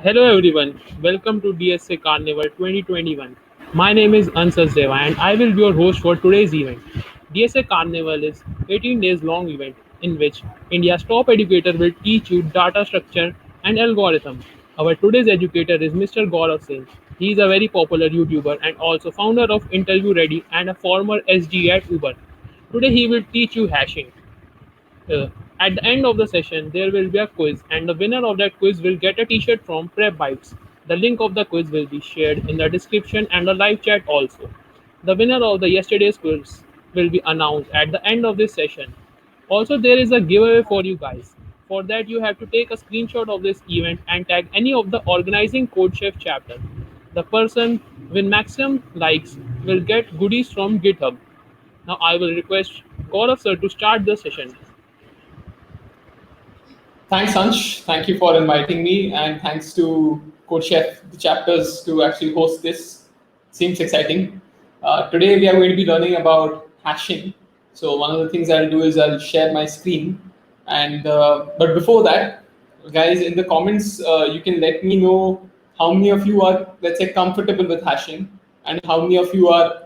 Hello everyone, welcome to DSA Carnival 2021. My name is Ansas Deva and I will be your host for today's event. DSA Carnival is 18 days long event in which India's top educator will teach you data structure and algorithm. Our today's educator is Mr. Gaurav Singh. He is a very popular YouTuber and also founder of Interview Ready and a former SG at Uber. Today he will teach you hashing. Uh, at the end of the session, there will be a quiz, and the winner of that quiz will get a t-shirt from Prep Bites. The link of the quiz will be shared in the description and the live chat also. The winner of the yesterday's quiz will be announced at the end of this session. Also, there is a giveaway for you guys. For that, you have to take a screenshot of this event and tag any of the organizing Code Chef chapter. The person with maximum likes will get goodies from GitHub. Now, I will request Gaurav sir to start the session. Thanks, Ansh. Thank you for inviting me, and thanks to Code Chef, the chapters, to actually host this. Seems exciting. Today, we are going to be learning about hashing. So one of the things I'll do is I'll share my screen, and but before that, guys, in the comments, you can let me know how many of you are, let's say, comfortable with hashing, and how many of you are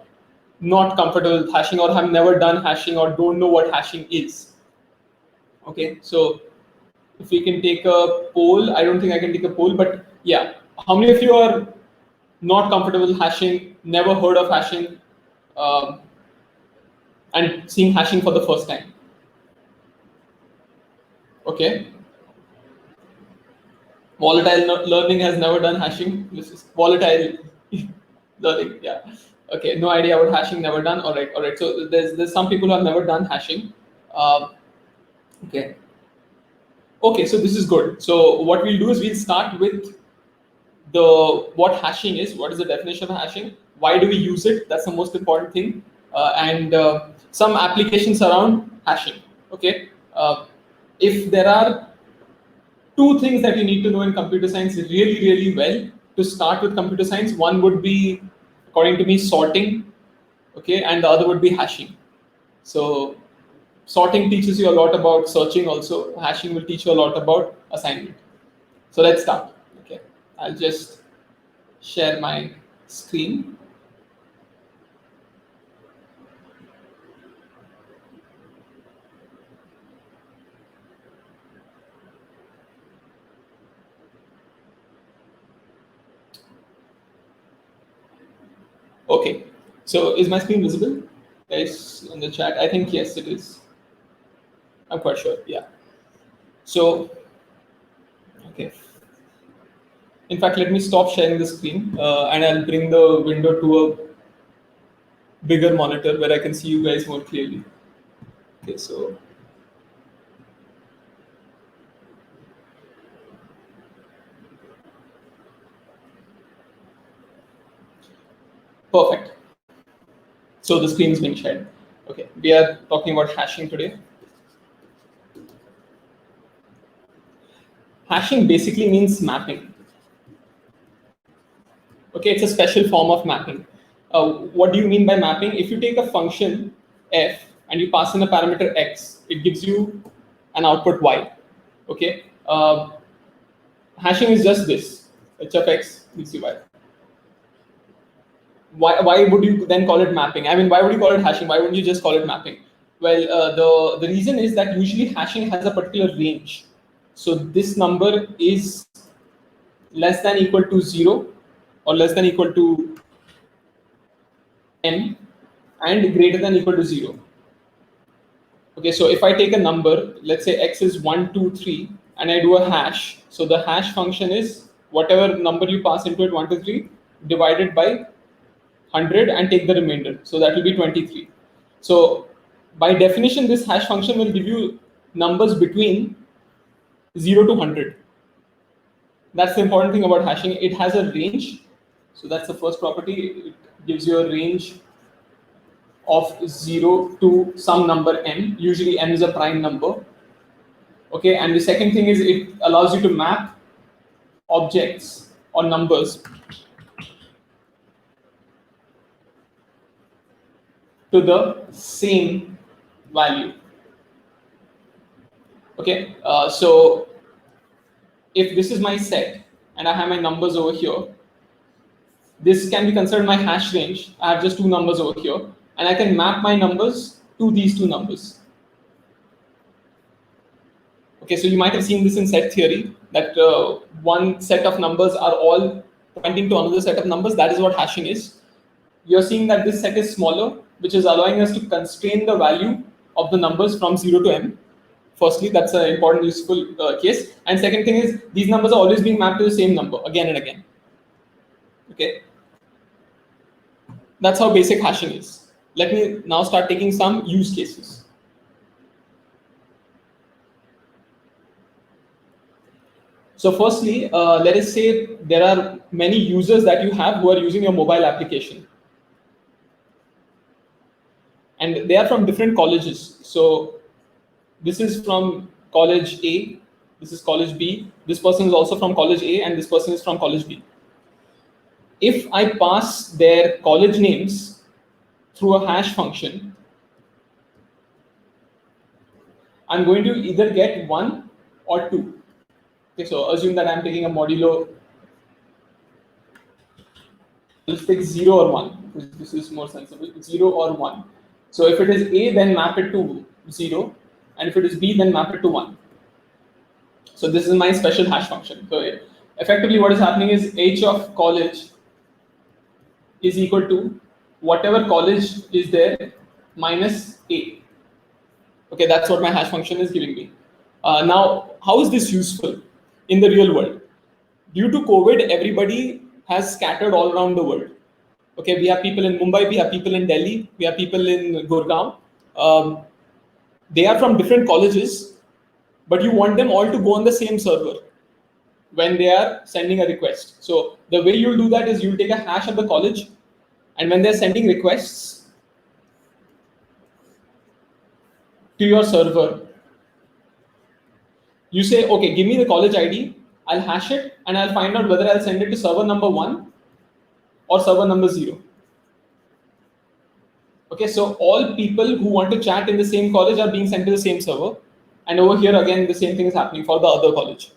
not comfortable with hashing, or have never done hashing, or don't know what hashing is. Okay, so if we can take a poll, I don't think I can take a poll, but yeah, how many of you are not comfortable with hashing, never heard of hashing, um, and seeing hashing for the first time? Okay, volatile learning has never done hashing. This is volatile learning. Yeah. Okay, no idea what hashing, never done. All right, all right. So there's some people who have never done hashing. Um, okay. Okay, so this is good. So what we'll do is we'll start with the what hashing is, what is the definition of hashing, why do we use it, that's the most important thing, and some applications around hashing. Okay, if there are two things that you need to know in computer science really well to start with computer science, one would be, according to me, sorting. Okay, and the other would be hashing. So sorting teaches you a lot about searching, also hashing will teach you a lot about assignment. So let's start. Okay, I'll just share my screen. Okay, so is my screen visible, guys, in the chat? I think yes, it is. I'm quite sure. Yeah. So, okay. In fact, let me stop sharing the screen and I'll bring the window to a bigger monitor where I can see you guys more clearly. Okay, so perfect. So the screen is being shared. Okay, we are talking about hashing today. Hashing basically means mapping. Okay, it's a special form of mapping. What do you mean by mapping? If you take a function f and you pass in a parameter x, it gives you an output y. Okay, hashing is just this: h of x gives you y. Why would you then call it mapping? I mean, why would you call it hashing? Why wouldn't you just call it mapping? Well, the reason is that usually hashing has a particular range. So this number is less than equal to 0 or less than equal to m and greater than equal to 0. Okay, so if I take a number, let's say x is 1, 2, 3, and I do a hash, so the hash function is whatever number you pass into it, 1, 2, 3, divided by 100 and take the remainder. So that will be 23. So by definition, this hash function will give you numbers between 0 to 100. That's the important thing about hashing. It has a range. So that's the first property. It gives you a range of 0 to some number m. Usually m is a prime number. Okay, and the second thing is it allows you to map objects or numbers to the same value. Okay, so if this is my set and I have my numbers over here. This can be considered my hash range. I have just two numbers over here, and I can map my numbers to these two numbers. Okay, so you might have seen this in set theory, that one set of numbers are all pointing to another set of numbers. That is what hashing is. You're seeing that this set is smaller, which is allowing us to constrain the value of the numbers from 0 to m. Firstly, that's an important, useful case. And second thing is, these numbers are always being mapped to the same number again and again. Okay, that's how basic hashing is. Let me now start taking some use cases. So firstly, let us say there are many users that you have who are using your mobile application. And they are from different colleges. So this is from college A, this is college B, this person is also from college A, and this person is from college B. If I pass their college names through a hash function, I'm going to either get 1 or 2. Okay, so assume that I'm taking a modulo. Let's take 0 or 1, because this is more sensible. 0 or 1. So if it is A, then map it to 0, and if it is B, then map it to 1. So this is my special hash function. So effectively what is happening is h of college is equal to whatever college is there minus A. Okay, that's what my hash function is giving me. Now, how is this useful in the real world? Due to COVID, everybody has scattered all around the world. Okay, we have people in Mumbai, we have people in Delhi, we have people in Gurgaon. They are from different colleges, but you want them all to go on the same server when they are sending a request. So the way you'll do that is you'll take a hash of the college, and when they're sending requests to your server, you say, okay, give me the college ID, I'll hash it, and I'll find out whether I'll send it to server number 1 or server number 0. Okay, so all people who want to chat in the same college are being sent to the same server. And over here, again, the same thing is happening for the other college.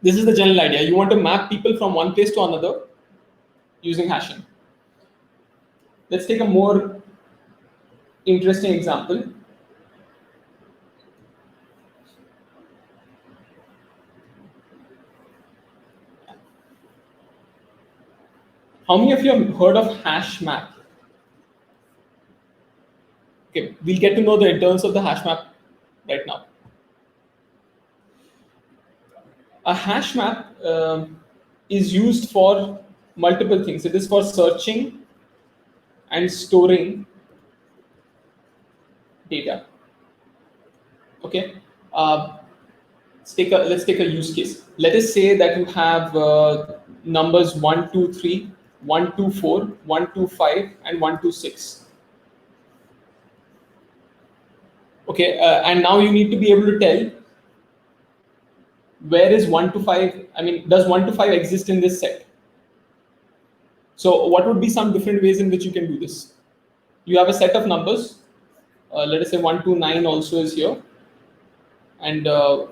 This is the general idea. You want to map people from one place to another using hashing. Let's take a more interesting example. How many of you have heard of hash map? Okay, we'll get to know the internals of the hash map right now. A hash map is used for multiple things. It is for searching and storing data. Okay, let's take a use case. Let us say that you have numbers 1, 2, 3, 1, 2, 4, 1, 2, 5, and 1, 2, 6. Okay, and now you need to be able to tell where is 1 to 5. I mean, does 1 to 5 exist in this set? So what would be some different ways in which you can do this? You have a set of numbers. Let us say 1, 2, 9 also is here, and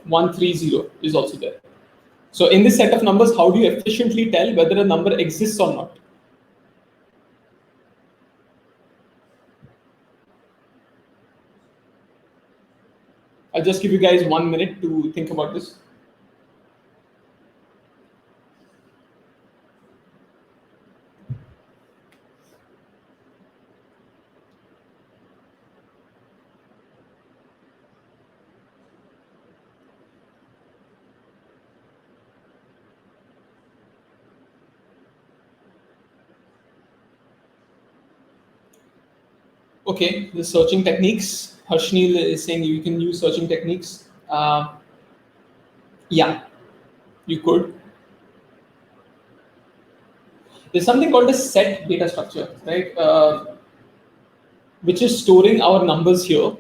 1, 3, 0 is also there. So in this set of numbers, how do you efficiently tell whether a number exists or not? I'll just give you guys 1 minute to think about this. Okay, the searching techniques. Harshnil is saying you can use searching techniques. Yeah, you could. There's something called a set data structure, right? Which is storing our numbers here.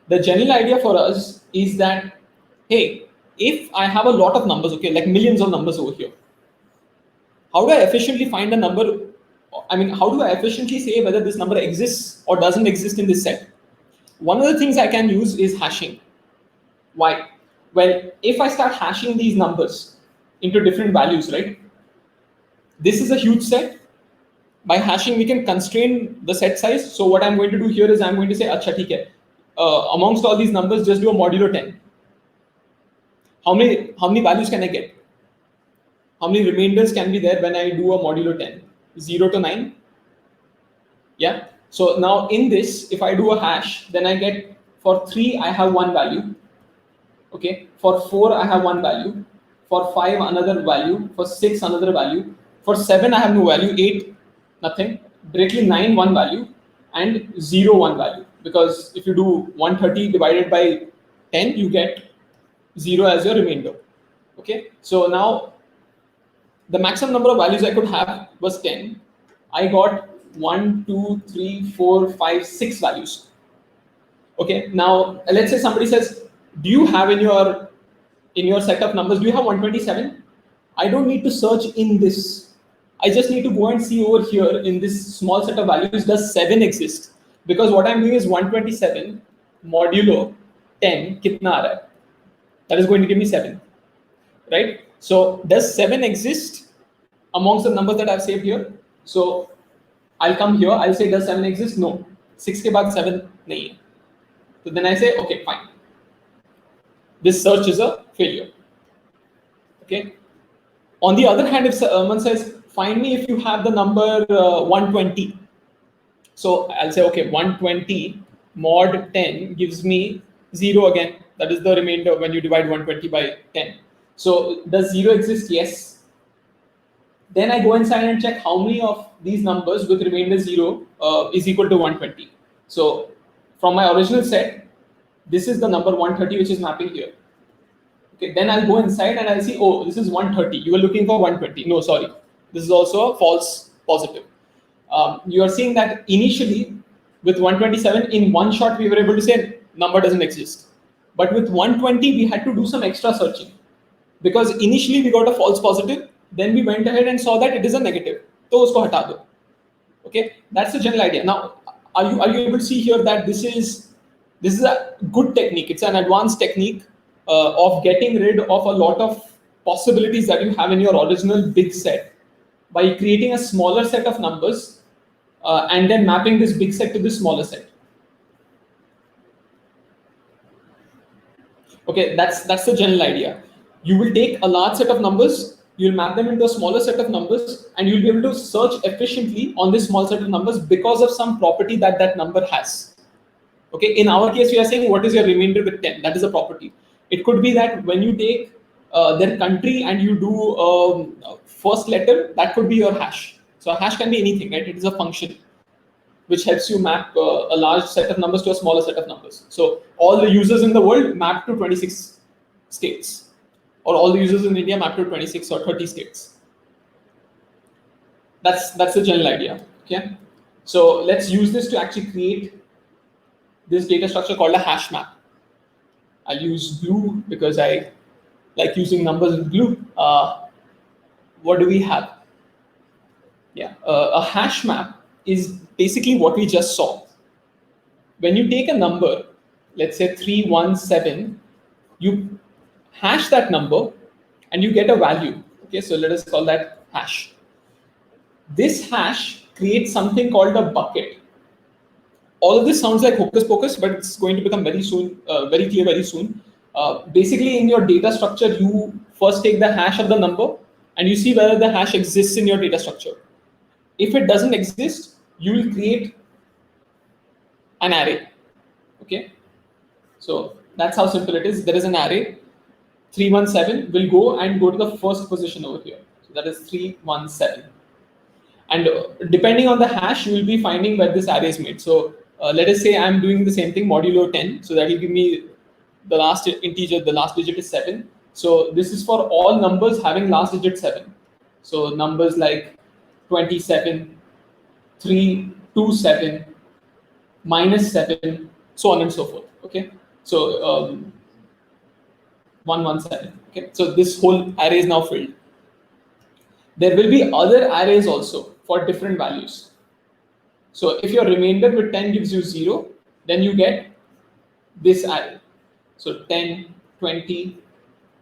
The general idea for us is that, hey, if I have a lot of numbers, okay, like millions of numbers over here, how do I efficiently find a number? I mean, how do I efficiently say whether this number exists or doesn't exist in this set? One of the things I can use is hashing. Why? Well, if I start hashing these numbers, into different values, right? This is a huge set. By hashing, we can constrain the set size. So what I'm going to do here is I'm going to say, "Acha, theek hai. Amongst all these numbers, just do a modulo 10. How many values can I get? How many remainders can be there when I do a modulo 10? 0 to 9. Yeah. So now in this, if I do a hash, then I get for 3, I have one value. Okay. For 4, I have one value. For 5, another value. For 6, another value. For 7, I have no value. 8, nothing. Directly 9, one value. And 0, one value. Because if you do 130 divided by 10, you get 0 as your remainder. Okay. So now the maximum number of values I could have was 10. I got 1, 2, 3, 4, 5, 6 values. Okay, now let's say somebody says, do you have in your set of numbers, do you have 127? I don't need to search in this. I just need to go and see over here in this small set of values, does 7 exist? Because what I'm doing is 127 modulo 10 kitna aa raha hai? That is going to give me 7, right? So does 7 exist amongst the numbers that I've saved here? So I'll come here, I'll say, does 7 exist? No. 6 ke baad 7 nahi hai. So then I say, okay, fine. This search is a failure. Okay. On the other hand, if someone says, find me if you have the number 120. So I'll say, okay, 120 mod 10 gives me 0 again. That is the remainder when you divide 120 by 10. So does 0 exist? Yes. Then I go inside and check how many of these numbers with remainder 0 is equal to 120. So from my original set, this is the number 130 which is mapping here. Okay, then I'll go inside and I'll see, oh, this is 130. You were looking for 120. No, sorry. This is also a false positive. You are seeing that initially with 127, in one shot, we were able to say number doesn't exist. But with 120, we had to do some extra searching. Because initially we got a false positive, then we went ahead and saw that it is a negative. So usko hata do. Okay, that's the general idea. Now, are you able to see here that this is a good technique? It's an advanced technique of getting rid of a lot of possibilities that you have in your original big set by creating a smaller set of numbers and then mapping this big set to this smaller set. Okay, that's the general idea. You will take a large set of numbers, you'll map them into a smaller set of numbers, and you'll be able to search efficiently on this small set of numbers because of some property that that number has. Okay, in our case, we are saying what is your remainder with 10? That is a property. It could be that when you take their country and you do first letter, that could be your hash. So a hash can be anything, right? It is a function which helps you map a large set of numbers to a smaller set of numbers. So all the users in the world map to 26 states, or all the users in India map to 26 or 30 states. That's the general idea. Okay, so let's use this to actually create this data structure called a hash map. I'll use blue because I like using numbers in blue. What do we have? Yeah, a hash map is basically what we just saw. When you take a number, let's say 317, you hash that number and you get a value. Okay, so let us call that hash. This hash creates something called a bucket. All of this sounds like hocus pocus, but it's going to become very soon, very clear very soon. Basically, in your data structure, you first take the hash of the number and you see whether the hash exists in your data structure. If it doesn't exist, you will create an array. Okay, so that's how simple it is. There is an array. 317 will go to the first position over here. So that is 317. And depending on the hash, you will be finding where this array is made. So let us say I'm doing the same thing, modulo 10. So that will give me the last integer, the last digit is 7. So this is for all numbers having last digit 7. So numbers like 27, 327, -7, so on and so forth. Okay, so 117. Okay, so this whole array is now filled. There will be other arrays also for different values. So if your remainder with 10 gives you 0, then you get this array. So 10, 20,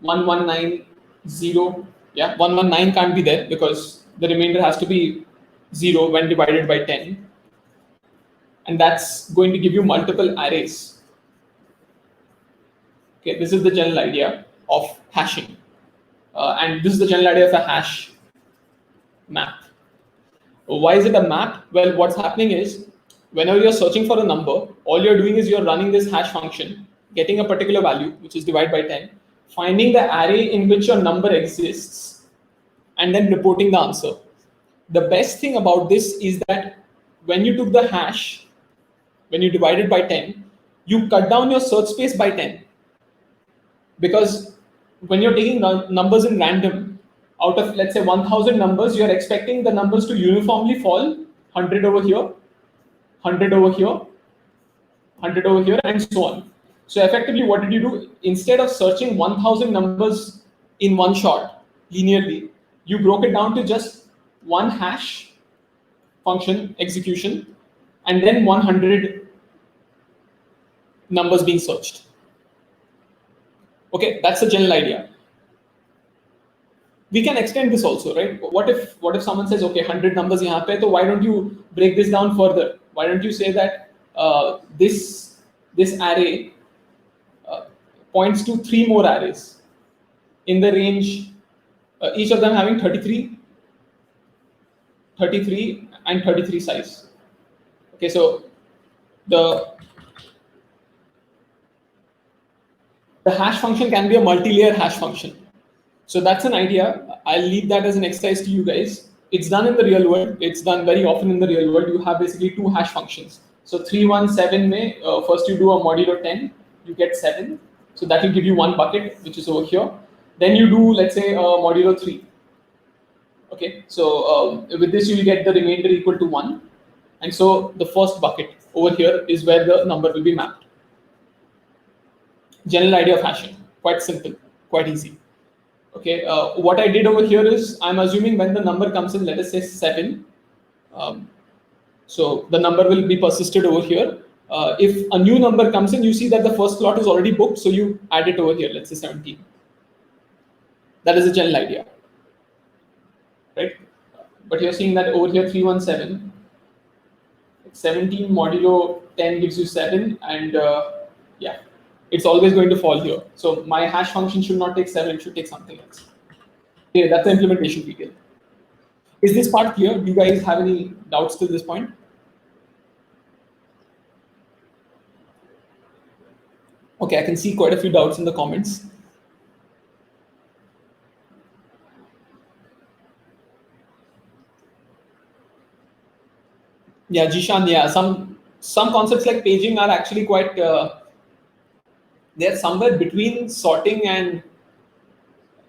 119, 0, Yeah, 119 can't be there because the remainder has to be 0 when divided by 10. And that's going to give you multiple arrays. Okay, this is the general idea of hashing. And this is the general idea of a hash map. Why is it a map? Well, what's happening is whenever you're searching for a number, all you're doing is you're running this hash function, getting a particular value, which is divided by 10, finding the array in which your number exists, and then reporting the answer. The best thing about this is that when you took the hash, when you divide it by 10, you cut down your search space by 10. Because when you're taking numbers in random, out of let's say 1000 numbers, you're expecting the numbers to uniformly fall 100 over here, 100 over here, 100 over here, and so on. So effectively, what did you do? Instead of searching 1000 numbers in one shot linearly, you broke it down to just one hash function execution and then 100 numbers being searched. Okay, that's the general idea. We can extend this also, right? What if someone says, okay, 100 numbers yahan pe, so why don't you break this down further? Why don't you say that this array points to 3 more arrays in the range, each of them having 33 and 33 size. Okay, so the hash function can be a multi-layer hash function. So that's an idea. I'll leave that as an exercise to you guys. It's done in the real world. It's done very often in the real world. You have basically 2 hash functions. So 317 may first you do a modulo 10, you get 7. So that will give you one bucket, which is over here. Then you do, let's say, modulo 3. Okay, so with this you will get the remainder equal to 1. And so the first bucket over here is where the number will be mapped. General idea of hashing, quite simple, quite easy. Okay, what I did over here is I'm assuming when the number comes in, let us say 7. So the number will be persisted over here. If a new number comes in, you see that the first slot is already booked, so you add it over here, let's say 17. That is the general idea, right? But you're seeing that over here 317, 17 modulo 10 gives you 7, and yeah, it's always going to fall here. So my hash function should not take 7, it should take something else. Okay, that's the implementation detail. Is this part clear? Do you guys have any doubts till this point? Okay, I can see quite a few doubts in the comments. Yeah, Jishan, yeah, some concepts like paging are actually quite, they're somewhere between sorting and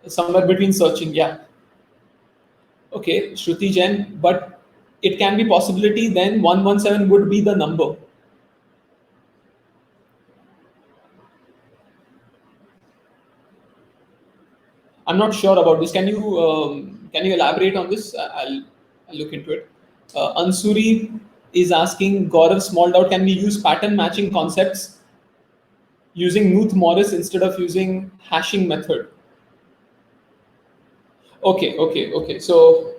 somewhere between searching, yeah. Okay, Shruti Jain, but it can be possibility then 117 would be the number. I'm not sure about this. Can you elaborate on this? I'll look into it. Ansuri is asking, Gaurav, small doubt, can we use pattern matching concepts using Knuth Morris instead of using hashing method? Okay. So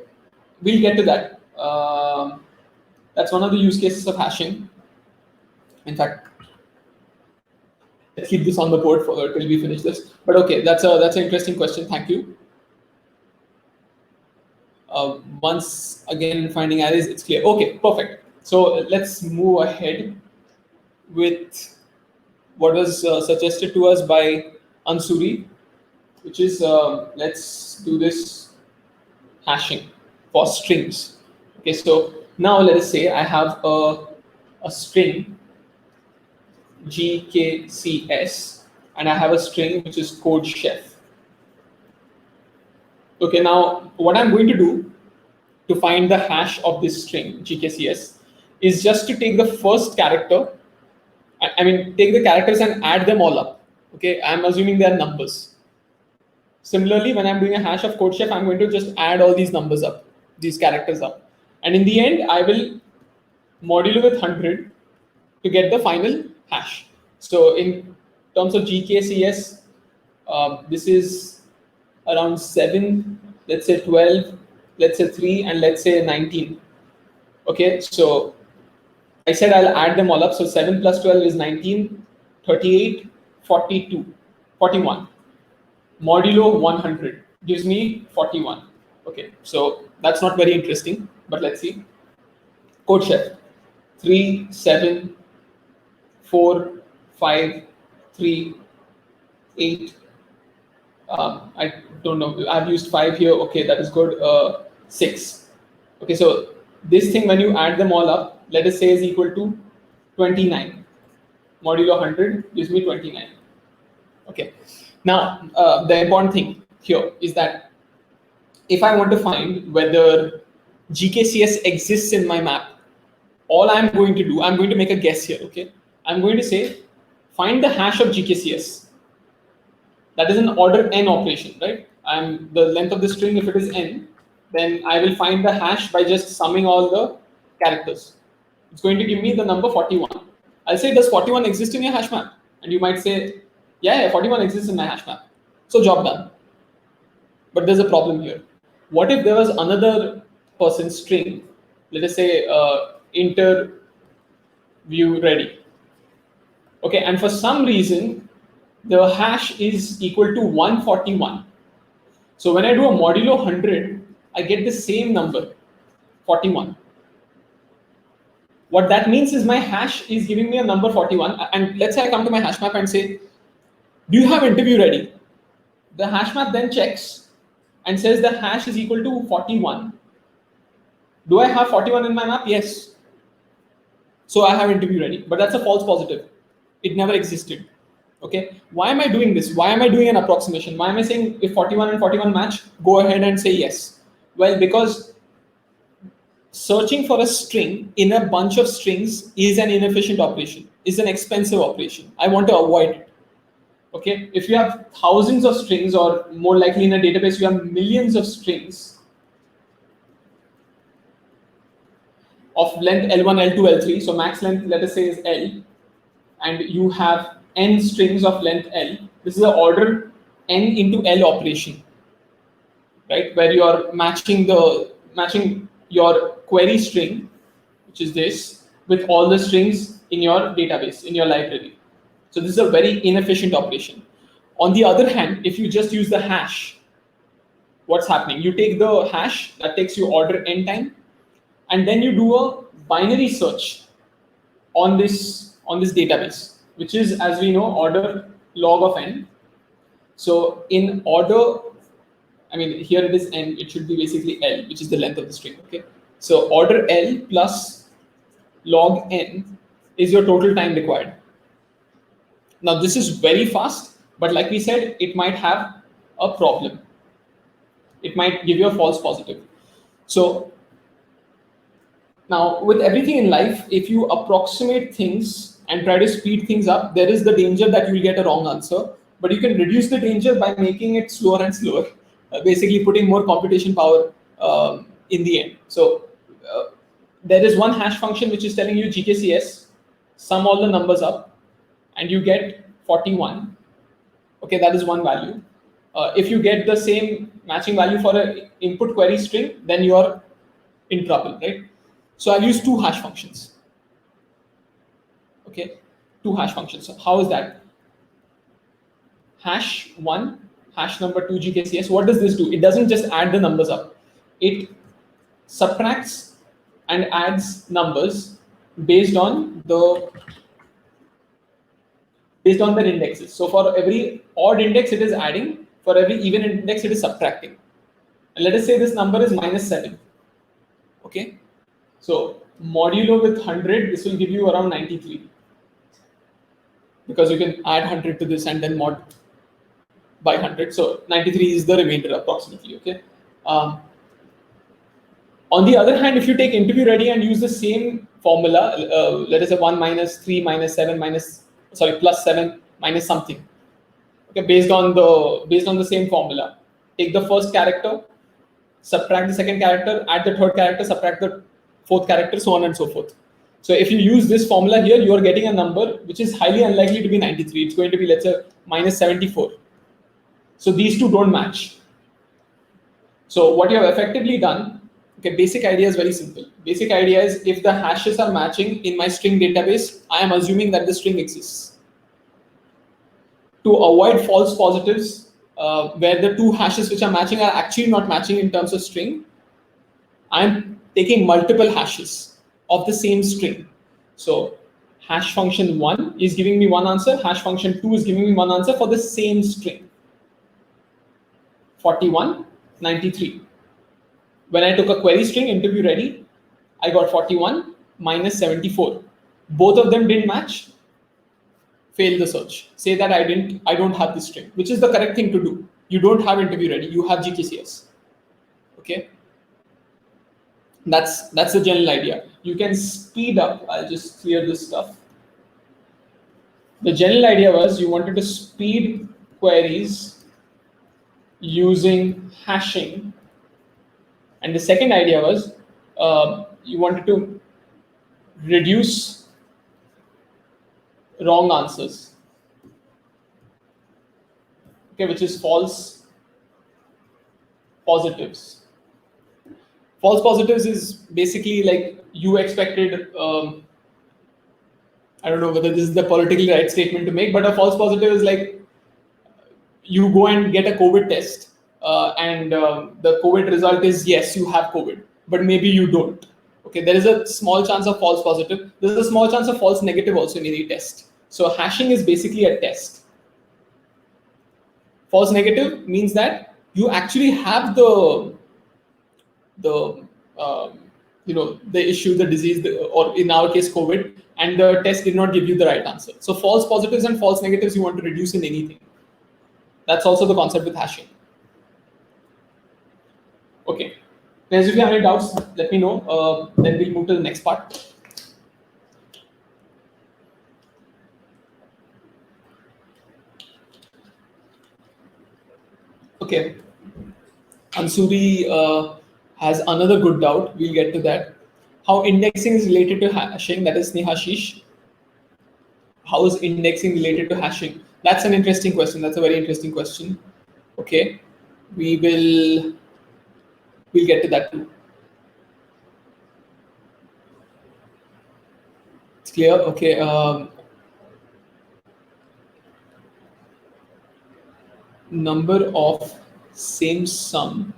we'll get to that. That's one of the use cases of hashing. In fact, let's keep this on the board till we finish this. But okay, that's an interesting question. Thank you. Once again, finding arrays, it's clear. Okay, perfect. So let's move ahead with what was suggested to us by Ansuri, which is let's do this hashing for strings. Okay, so now let us say I have a string GKCS and I have a string which is code chef. Okay, now what I'm going to do to find the hash of this string GKCS is just to take the first character. I mean, take the characters and add them all up. Okay, I'm assuming they are numbers. Similarly, when I'm doing a hash of code chef, I'm going to just add all these numbers up, these characters up. And in the end, I will modulo with 100 to get the final hash. So in terms of GKCS, this is around 7 let's say 12, let's say 3, and let's say 19. Okay, so I said I'll add them all up. So 7 plus 12 is 19, 38, 42, 41. Modulo 100 gives me 41. Okay, so that's not very interesting, but let's see. Code chef 3, 7, 4, 5, 3, 8. I don't know. I've used 5 here. Okay, that is good. 6. Okay, so this thing, when you add them all up, let us say is equal to 29. Modulo 100 gives me 29. Okay. Now, the important thing here is that if I want to find whether GKCS exists in my map, all I'm going to do, I'm going to make a guess here. Okay. I'm going to say, find the hash of GKCS. That is an order n operation, right? And the length of the string, if it is n, then I will find the hash by just summing all the characters. It's going to give me the number 41. I'll say, does 41 exist in your hash map? And you might say, yeah, 41 exists in my hash map. So job done. But there's a problem here. What if there was another person's string, let us say inter view ready. Okay, and for some reason, the hash is equal to 141. So when I do a modulo 100, I get the same number, 41. What that means is my hash is giving me a number 41. And let's say I come to my hash map and say, do you have interview ready? The hash map then checks and says the hash is equal to 41. Do I have 41 in my map? Yes. So I have interview ready, but that's a false positive. It never existed. Okay. Why am I doing this? Why am I doing an approximation? Why am I saying if 41 and 41 match, go ahead and say yes? Well, because searching for a string in a bunch of strings is an inefficient operation, is an expensive operation. I want to avoid it. Okay, if you have thousands of strings, or more likely in a database you have millions of strings of length L1, L2, L3, so max length, let us say, is L, and you have n strings of length L, this is an order n into L operation, right, where you are matching your query string, which is this, with all the strings in your database, in your library. So this is a very inefficient operation. On the other hand, if you just use the hash, what's happening? You take the hash, that takes you order n time, and then you do a binary search on this database, which is, as we know, order log of n. So in order, I mean, here it is n, it should be basically L, which is the length of the string. Okay. So order L plus log n is your total time required. Now this is very fast, but like we said, it might have a problem. It might give you a false positive. So now with everything in life, if you approximate things and try to speed things up, there is the danger that you will get a wrong answer, but you can reduce the danger by making it slower and slower, basically putting more computation power in the end. So there is one hash function which is telling you GKCS, sum all the numbers up, and you get 41. Okay, that is one value. If you get the same matching value for an input query string, then you are in trouble, right? So I've used two hash functions. Okay, two hash functions. So how is that? Hash 1, hash number 2 GKCS. What does this do? It doesn't just add the numbers up. It subtracts and adds numbers based on their indexes. So for every odd index it is adding, for every even index it is subtracting. And let us say this number is -7. Okay, so modulo with 100, this will give you around 93, because you can add 100 to this and then mod by 100. So 93 is the remainder approximately. Okay. On the other hand, if you take interview ready and use the same formula, let us say 1 minus 3 minus 7 plus 7 minus something. Okay, based on the same formula. Take the first character, subtract the second character, add the third character, subtract the fourth character, so on and so forth. So if you use this formula here, you are getting a number which is highly unlikely to be 93. It's going to be, let's say, -74. So these two don't match. So what you have effectively done, okay, basic idea is very simple. Basic idea is if the hashes are matching in my string database, I am assuming that the string exists. To avoid false positives, where the two hashes which are matching are actually not matching in terms of string, I'm taking multiple hashes of the same string. So hash function 1 is giving me one answer, hash function 2 is giving me one answer for the same string. 41, 93. When I took a query string interview ready, I got 41 minus 74. Both of them didn't match, fail the search. Say that I don't have this string, which is the correct thing to do. You don't have interview ready, you have GKCS. Okay. That's the general idea. You can speed up. I'll just clear this stuff. The general idea was you wanted to speed queries using hashing, and the second idea was you wanted to reduce wrong answers. Okay, which is false positives. False positives is basically like you expected. I don't know whether this is the politically right statement to make, but a false positive is like you go and get a COVID test, and the COVID result is yes, you have COVID, but maybe you don't. Okay, there is a small chance of false positive. There's a small chance of false negative also in any test. So hashing is basically a test. False negative means that you actually have the the issue, the disease, or in our case COVID, and the test did not give you the right answer. So false positives and false negatives you want to reduce in anything. That's also the concept with hashing. Okay. Guys, if you have any doubts, let me know. Then we'll move to the next part. Okay. Ansuri has another good doubt. We'll get to that. How indexing is related to hashing? That is Snehashish. How is indexing related to hashing? That's an interesting question. That's a very interesting question. Okay. We'll get to that too. It's clear. Okay. Number of same sum.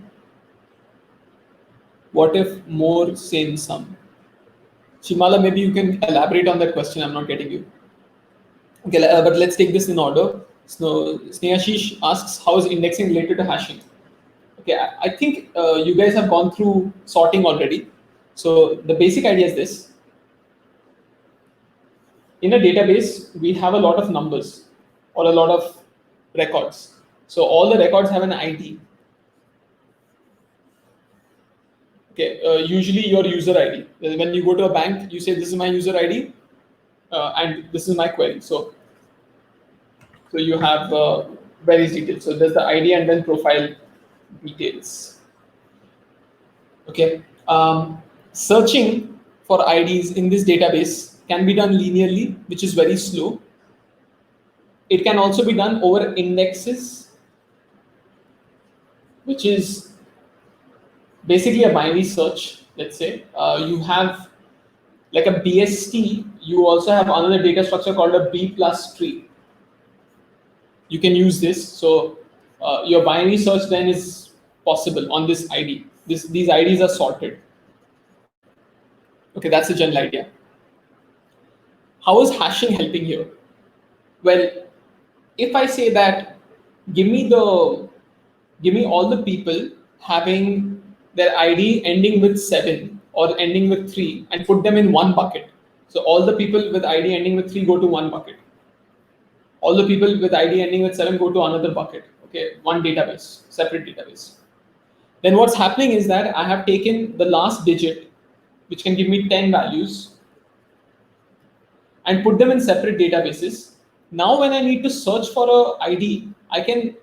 What if more same sum? Shimala, maybe you can elaborate on that question. I'm not getting you. Okay, but let's take this in order. So Snehashish asks, how is indexing related to hashing? Okay, I think you guys have gone through sorting already. So the basic idea is this. In a database, we have a lot of numbers or a lot of records. So all the records have an ID. Okay, usually your user ID. When you go to a bank, you say this is my user ID, and this is my query. So you have various details. So there's the ID and then profile details. Okay, searching for IDs in this database can be done linearly, which is very slow. It can also be done over indexes, which is basically a binary search. Let's say you have like a BST, you also have another data structure called a B plus tree. You can use this. So your binary search then is possible on this ID. These IDs are sorted. Okay, that's the general idea. How is hashing helping here? Well, if I say that give me all the people having their ID ending with 7 or ending with 3 and put them in one bucket. So all the people with ID ending with 3 go to one bucket. All the people with ID ending with 7 go to another bucket. Okay, one database, separate database. Then what's happening is that I have taken the last digit, which can give me 10 values, and put them in separate databases. Now when I need to search for a ID, I can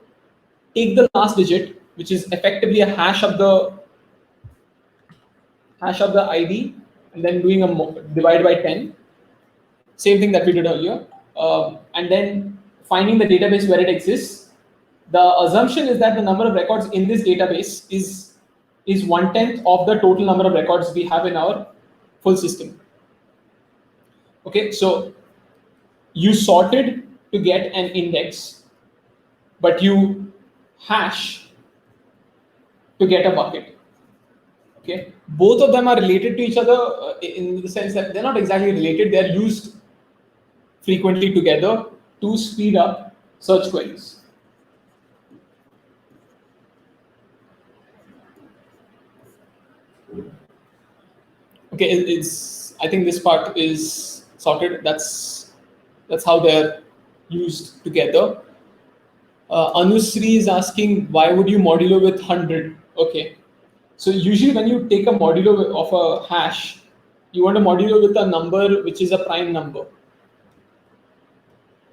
take the last digit, which is effectively a hash of the ID, and then doing a divide by 10. Same thing that we did earlier. And then finding the database where it exists. The assumption is that the number of records in this database is is 1/10 of the total number of records we have in our full system. Okay, so you sorted to get an index, but you hash to get a bucket. Okay, both of them are related to each other in the sense that they're not exactly related, they're used frequently together to speed up search queries. Okay, it's I think this part is sorted. That's how they're used together. Anusri is asking why would you modulo with 100? Okay, so usually when you take a modulo of a hash, you want to modulo with a number which is a prime number.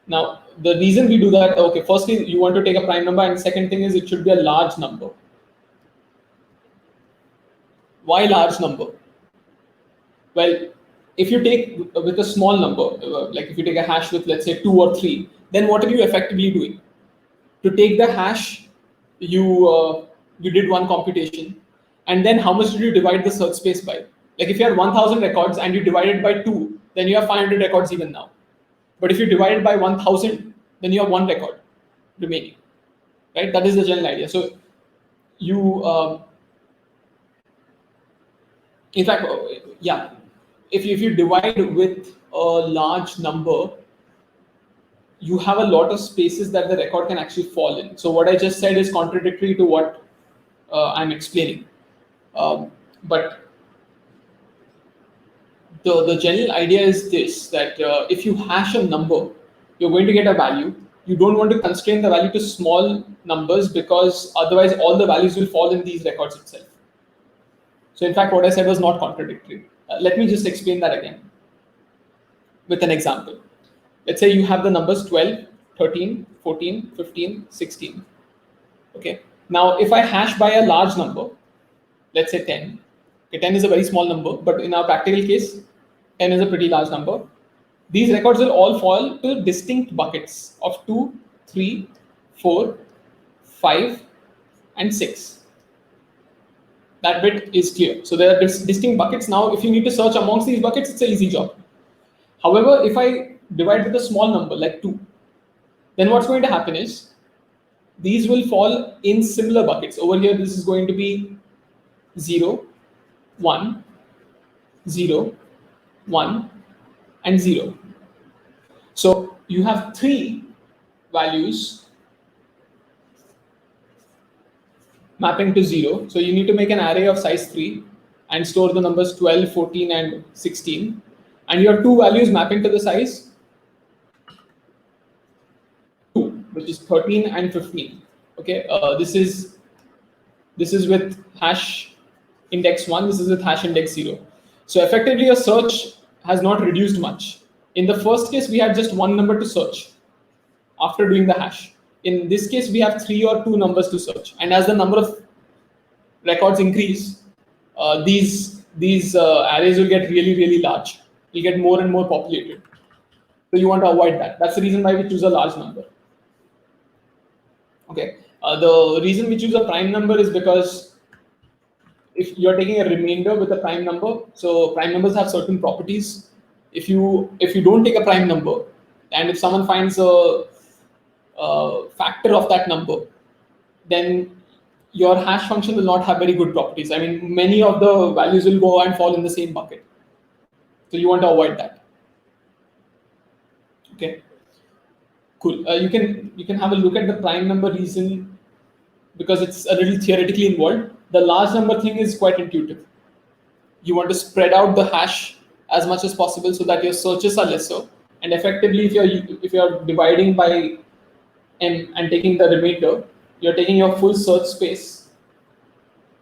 Now the reason we do that, okay, firstly you want to take a prime number, and second thing is it should be a large number. Why large number? Well, if you take with a small number, like if you take a hash with let's say 2 or 3, then what are you effectively doing? To take the hash, you did one computation, and then how much did you divide the search space by? Like if you have 1,000 records and you divide it by 2, then you have 500 records even now. But if you divide it by 1,000, then you have one record remaining, right? That is the general idea. So you in fact, yeah, if you divide with a large number, you have a lot of spaces that the record can actually fall in. So what I just said is contradictory to what I'm explaining. But the general idea is this, that if you hash a number, you're going to get a value. You don't want to constrain the value to small numbers because otherwise all the values will fall in these records itself. So in fact, what I said was not contradictory. Let me just explain that again with an example. Let's say you have the numbers 12, 13, 14, 15, 16. Okay. Now, if I hash by a large number, let's say 10. Okay, 10 is a very small number, but in our practical case, 10 is a pretty large number. These records will all fall to distinct buckets of 2, 3, 4, 5, and 6. That bit is clear. So there are distinct buckets. Now, if you need to search amongst these buckets, it's an easy job. However, if I divide with a small number like 2, then what's going to happen is these will fall in similar buckets. Over here, this is going to be 0, 1, 0, 1, and 0. So you have 3 values mapping to 0. So you need to make an array of size 3 and store the numbers 12, 14, and 16. And you have 2 values mapping to the size 2, which is 13 and 15. Okay, this is with hash index 1, this is with hash index 0. So effectively your search has not reduced much. In the first case, we had just one number to search after doing the hash. In this case, we have 3 or 2 numbers to search. And as the number of records increase, these arrays will get really, really large. Will get more and more populated. So you want to avoid that. That's the reason why we choose a large number. Okay. The reason we choose a prime number is because if you're taking a remainder with a prime number, so prime numbers have certain properties. If you don't take a prime number, and if someone finds a factor of that number, then your hash function will not have very good properties. I mean, many of the values will go and fall in the same bucket. So you want to avoid that. Okay, cool. You can have a look at the prime number reason because it's a little theoretically involved. The large number thing is quite intuitive. You want to spread out the hash as much as possible so that your searches are lesser. And effectively, if you're dividing by n and taking the remainder, you're taking your full search space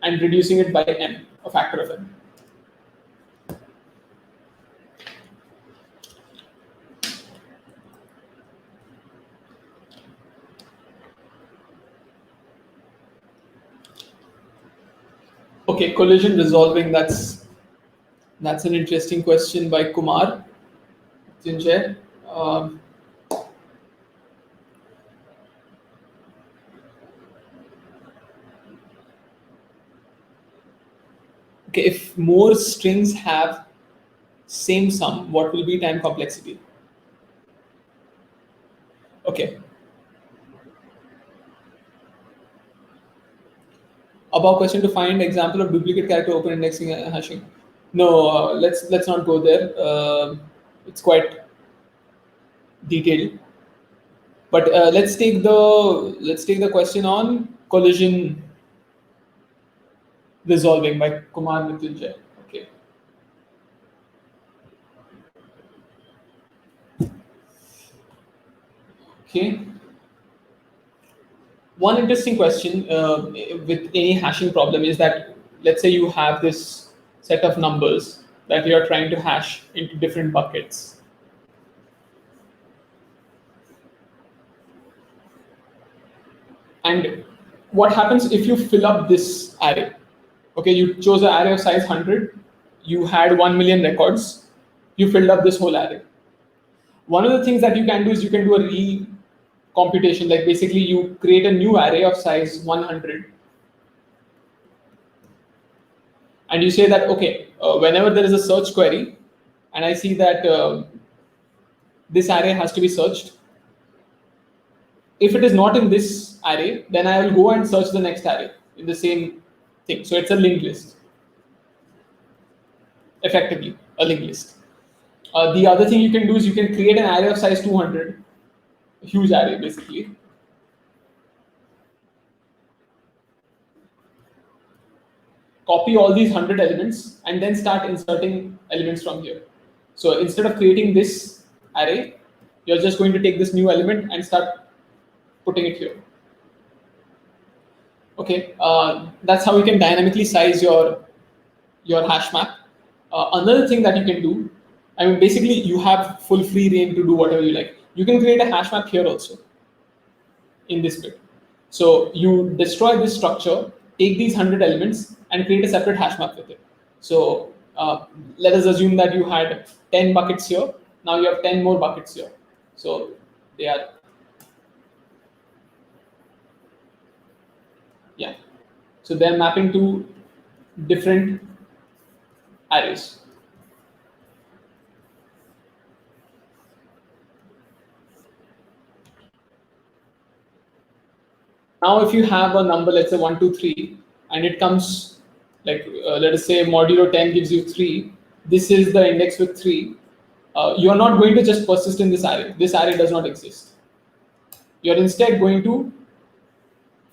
and reducing it by n, a factor of n. Okay, collision resolving. That's an interesting question by Kumar Jinjay. Okay, if more strings have same sum, what will be time complexity? Okay. Above question to find example of duplicate character open indexing and hashing. No, let's not go there. It's quite detailed. But let's take the question on collision resolving by Kumar Mrityunjay. Okay. Okay. One interesting question with any hashing problem is that, let's say you have this set of numbers that you are trying to hash into different buckets. And what happens if you fill up this array? Okay, you chose an array of size 100, you had 1 million records, you filled up this whole array. One of the things that you can do is you can do a re-computation, like basically you create a new array of size 100, and you say that, okay, whenever there is a search query, and I see that this array has to be searched, if it is not in this array, then I will go and search the next array in the same thing. So it's a linked list, effectively a linked list. The other thing you can do is you can create an array of size 200, a huge array basically. Copy all these 100 elements and then start inserting elements from here. So instead of creating this array, you're just going to take this new element and start putting it here. Okay, that's how you can dynamically size your hash map. Another thing that you can do, I mean, basically you have full free reign to do whatever you like. You can create a hash map here also in this bit. So you destroy this structure, take these 100 elements and create a separate hash map with it. So let us assume that you had 10 buckets here. Now you have 10 more buckets here. So they are, yeah. So they're mapping to different arrays. Now, if you have a number, let's say 1, 2, 3, and it comes like, let us say modulo 10 gives you 3, this is the index with 3, you're not going to just persist in this array. This array does not exist. You're instead going to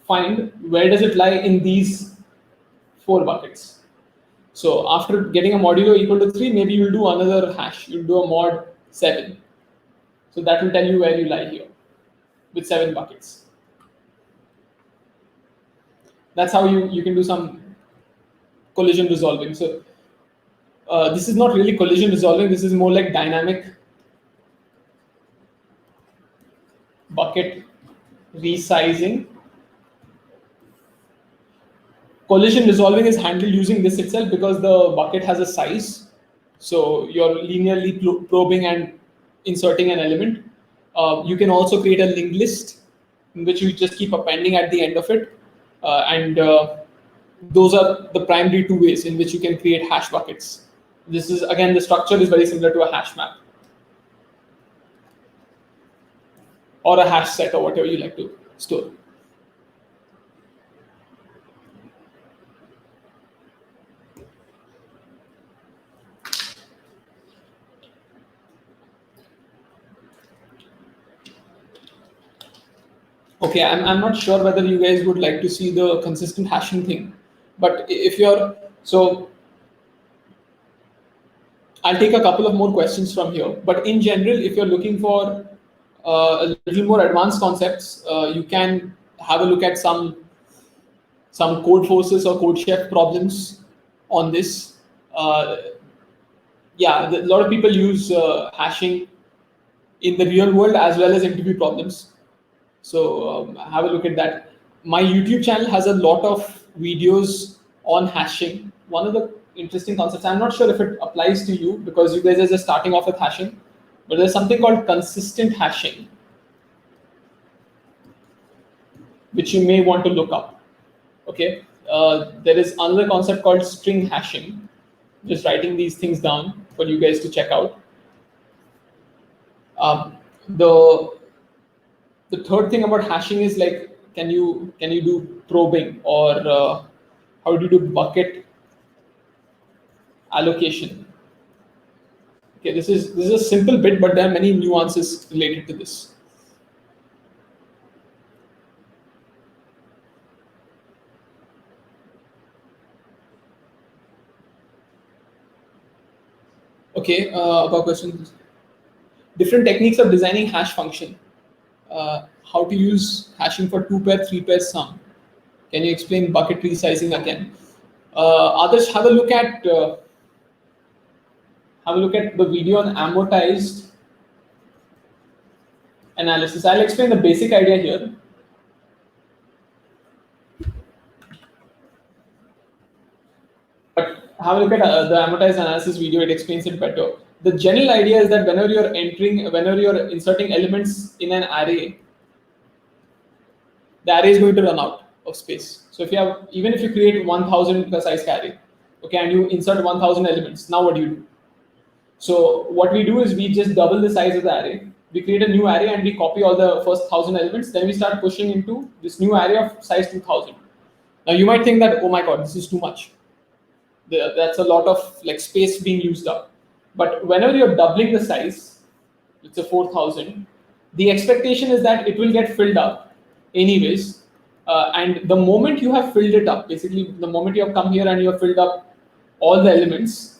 find where does it lie in these 4 buckets. So after getting a modulo equal to 3, maybe you'll do another hash. You'll do a mod 7. So that will tell you where you lie here with 7 buckets. That's how you can do some collision resolving. So this is not really collision resolving. This is more like dynamic bucket resizing. Collision resolving is handled using this itself because the bucket has a size. So you're linearly probing and inserting an element. You can also create a linked list in which you just keep appending at the end of it. And those are the primary 2 ways in which you can create hash buckets. This is, again, the structure is very similar to a hash map or a hash set or whatever you like to store. Okay, I'm not sure whether you guys would like to see the consistent hashing thing, but if you're, so I'll take a couple of more questions from here. But in general, if you're looking for a little more advanced concepts, you can have a look at some Codeforces or CodeChef problems on this. Yeah, a lot of people use hashing in the real world as well as interview problems. So have a look at that. My YouTube channel has a lot of videos on hashing. One of the interesting concepts, I'm not sure if it applies to you because you guys are just starting off with hashing, but there's something called consistent hashing, which you may want to look up. Okay, There is another concept called string hashing. Just writing these things down for you guys to check out. Um, the the third thing about hashing is like, can you do probing, or how do you do bucket allocation? Okay, this is a simple bit, but there are many nuances related to this. Okay, about questions. Different techniques of designing hash function. How to use hashing for 2 pair, 3 pair sum. Can you explain bucket resizing again? Others, have a look at the video on amortized analysis. I'll explain the basic idea here. But have a look at the amortized analysis video, it explains it better. The general idea is that whenever you're inserting elements in an array, the array is going to run out of space. So even if you create 1000 size array, okay, and you insert 1000 elements, now what do you do? So what we do is we just double the size of the array. We create a new array and we copy all the first 1000 elements. Then we start pushing into this new array of size 2000. Now you might think that, oh my god, this is too much. That's a lot of like space being used up. But whenever you're doubling the size, it's a 4000. The expectation is that it will get filled up anyways. And the moment you have filled it up, basically the moment you have come here and you have filled up all the elements,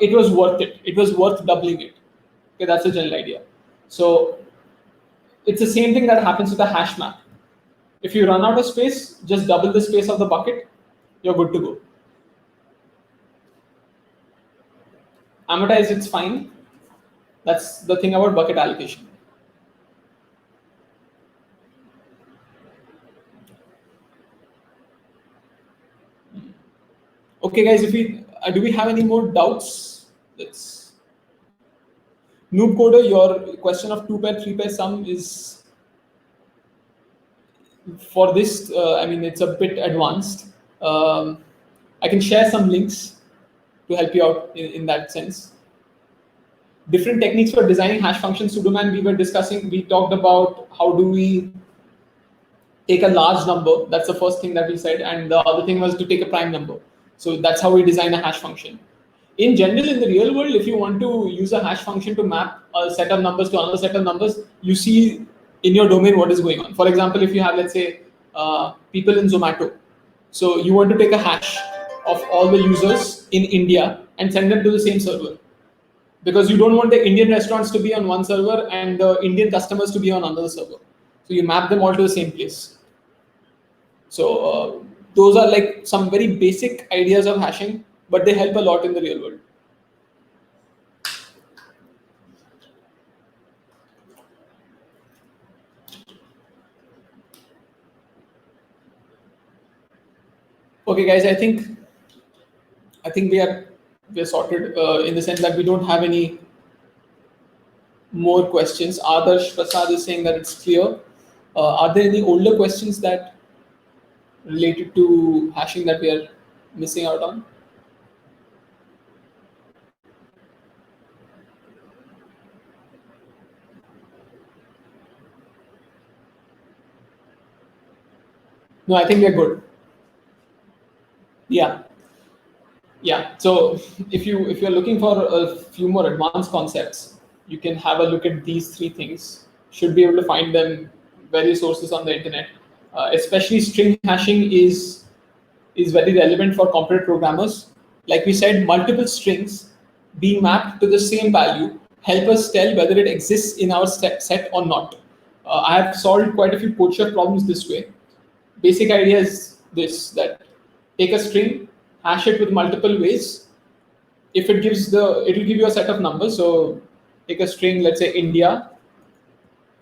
it was worth it. It was worth doubling it. Okay, that's the general idea. So it's the same thing that happens with the hash map. If you run out of space, just double the space of the bucket, you're good to go. Amortize, it's fine. That's the thing about bucket allocation. Okay, guys, if we do we have any more doubts? Let's. Noob Coder, your question of 2 pair, 3 pair sum is for this. I mean, it's a bit advanced. I can share some links to help you out in that sense. Different techniques for designing hash function pseudoman we talked about how do we take a large number. That's the first thing that we said. And the other thing was to take a prime number. So that's how we design a hash function. In general, in the real world, if you want to use a hash function to map a set of numbers to another set of numbers, you see in your domain what is going on. For example, if you have, let's say, people in Zomato. So you want to take a hash of all the users in India and send them to the same server. Because you don't want the Indian restaurants to be on one server and the Indian customers to be on another server. So you map them all to the same place. So those are like some very basic ideas of hashing, but they help a lot in the real world. Okay, guys, I think we're sorted in the sense that we don't have any more questions. Adarsh Prasad is saying that it's clear. Are there any older questions that related to hashing that we are missing out on? No, I think we're good. Yeah. So if you're looking for a few more advanced concepts, you can have a look at these three things. Should be able to find them various sources on the internet. Especially string hashing is very relevant for computer programmers. Like we said, multiple strings being mapped to the same value help us tell whether it exists in our set or not. I have solved quite a few CodeChef problems this way. Basic idea is this: that take a string, hash it with multiple ways. If it will give you a set of numbers. So take a string, let's say India,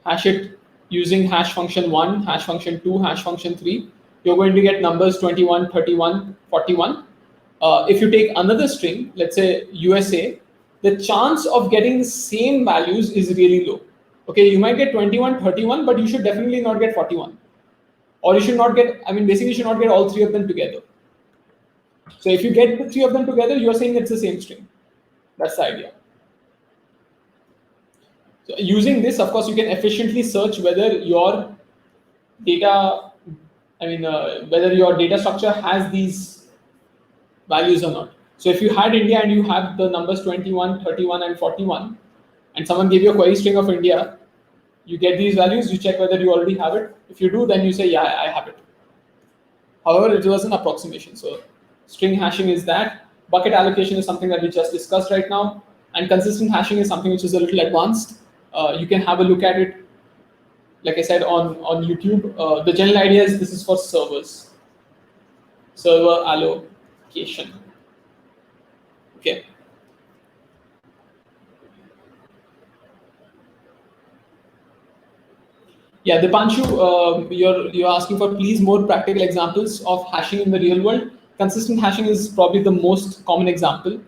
hash it using hash function 1, hash function 2, hash function 3. You're going to get numbers 21, 31, 41. If you take another string, let's say USA, the chance of getting the same values is really low. Okay, you might get 21, 31, but you should definitely not get 41. Or you should not get, basically you should not get all three of them together. So if you get the three of them together, you're saying it's the same string. That's the idea. So using this, of course, you can efficiently search whether your data, whether your data structure has these values or not. So if you had India and you have the numbers 21, 31, and 41, and someone gave you a query string of India, you get these values, you check whether you already have it. If you do, then you say, yeah, I have it. However, it was an approximation. So string hashing is that. Bucket allocation is something that we just discussed right now. And consistent hashing is something which is a little advanced. You can have a look at it, like I said, on YouTube. The general idea is this is for servers. Server allocation. Okay. Yeah, Dipanshu, you're asking for please more practical examples of hashing in the real world. Consistent hashing is probably the most common example.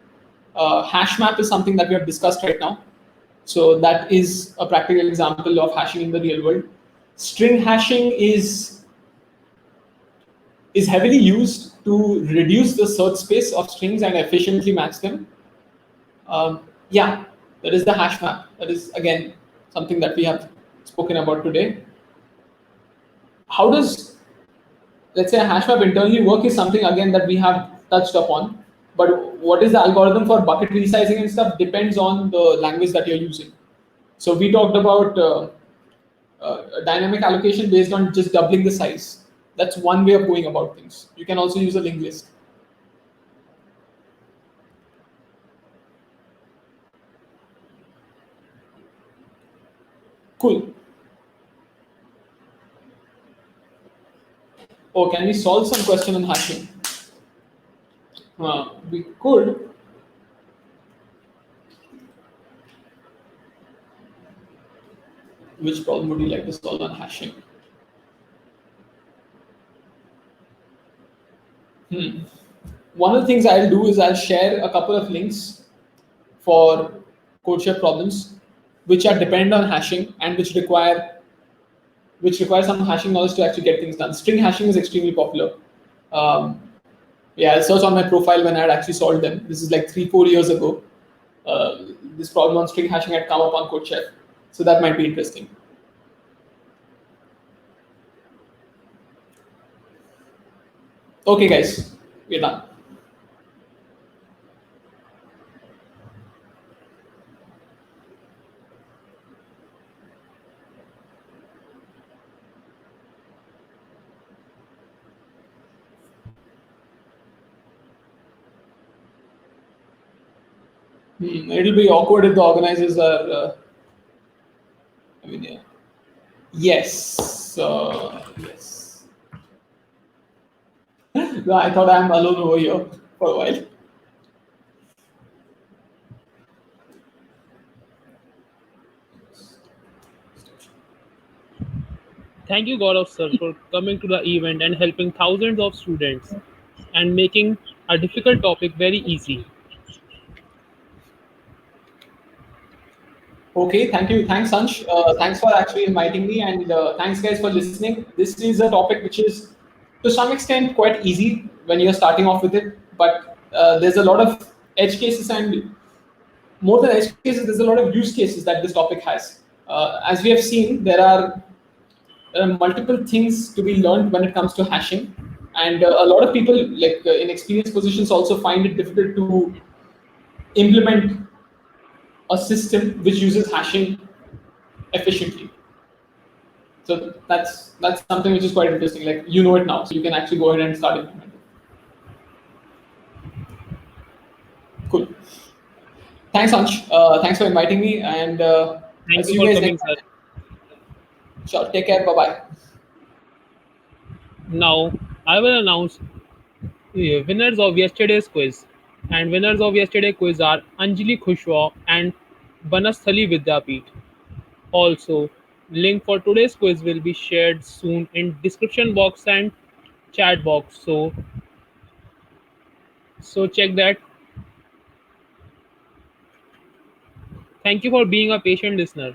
Hash map is something that we have discussed right now. So that is a practical example of hashing in the real world. String hashing is heavily used to reduce the search space of strings and efficiently match them. Yeah, that is the hash map. That is again something that we have spoken about today. How does, let's say, a hash map internally work is something again that we have touched upon. But what is the algorithm for bucket resizing and stuff depends on the language that you're using. So we talked about dynamic allocation based on just doubling the size. That's one way of going about things. You can also use a linked list. Cool. Oh, can we solve some question on hashing? We could. Which problem would you like to solve on hashing? One of the things I'll do is I'll share a couple of links for CodeChef problems which are dependent on hashing and which require some hashing knowledge to actually get things done. String hashing is extremely popular. Um, yeah, I'll search on my profile when I had actually solved them. This is like 3-4 years ago. This problem on string hashing had come up on CodeChef, so that might be interesting. Okay, guys, we're done. It'll be awkward if the organizers are. Yeah. Yes. Yes. No, I thought I'm alone over here for a while. Thank you, Gaurav sir, for coming to the event and helping thousands of students and making a difficult topic very easy. Okay, thank you. Thanks, Sanch. Thanks for actually inviting me, and thanks, guys, for listening. This is a topic which is, to some extent, quite easy when you're starting off with it, but there's a lot of edge cases, and more than edge cases, there's a lot of use cases that this topic has. As we have seen, there are multiple things to be learned when it comes to hashing, and a lot of people, like in experienced positions, also find it difficult to implement a system which uses hashing efficiently. So that's something which is quite interesting. Like you know it now, so you can actually go ahead and start implementing. Cool. Thanks, Ansh. Thanks for inviting me, and I'll Thank you see you for guys coming, next sir. time. Sure. Take care. Bye bye. Now, I will announce the winners of yesterday's quiz. And winners of yesterday's quiz are Anjali Khushwaw and Banasthali Vidyapeeth. Also, link for today's quiz will be shared soon in description box and chat box. So check that. Thank you for being a patient listener.